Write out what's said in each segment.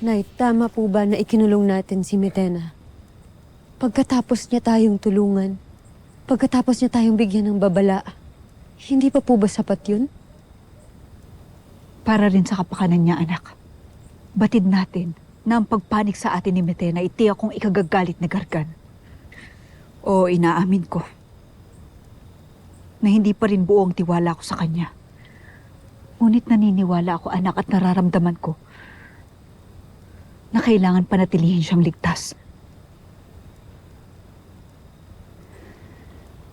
Nay, tama po ba na ikinulong natin si Mitena? Pagkatapos niya tayong tulungan, pagkatapos niya tayong bigyan ng babala, hindi pa po ba sapat yun? Para rin sa kapakanan niya, anak. Batid natin na ang pagpanik sa atin ni Mitena itiyak kong ikagagalit na Gargan. O inaamin ko na hindi pa rin buo ang tiwala ko sa kanya. Ngunit naniniwala ako, anak, at nararamdaman ko na kailangan panatilihin siyang ligtas.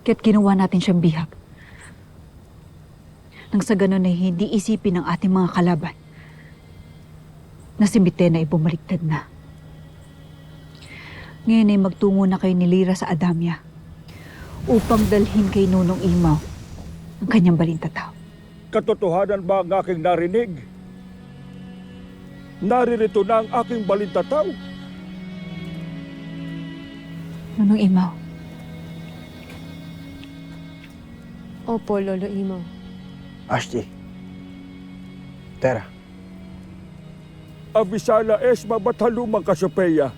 Kaya't ginawa natin siyang bihag. Nang sa ganun ay hindi isipin ng ating mga kalaban na si Mitena ay bumaliktad na. Ngayon ay magtungo na kayo ni Lyra sa Adamya upang dalhin kay Nunong Imaw ang kanyang balintataw. Katotohanan ba ang aking narinig? Naririto na ang aking balintataw. Nunong Imaw, Opo, Lolo Imaw. Ashti. Tera. Abisala Esma Batalumang Kasopeya,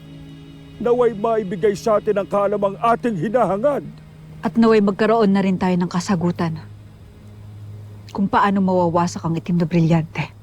naway maibigay sa atin ang kalamang ating hinahangad. at naway magkaroon na rin tayo ng kasagutan kung paano mawawasak ang itim na brilyante.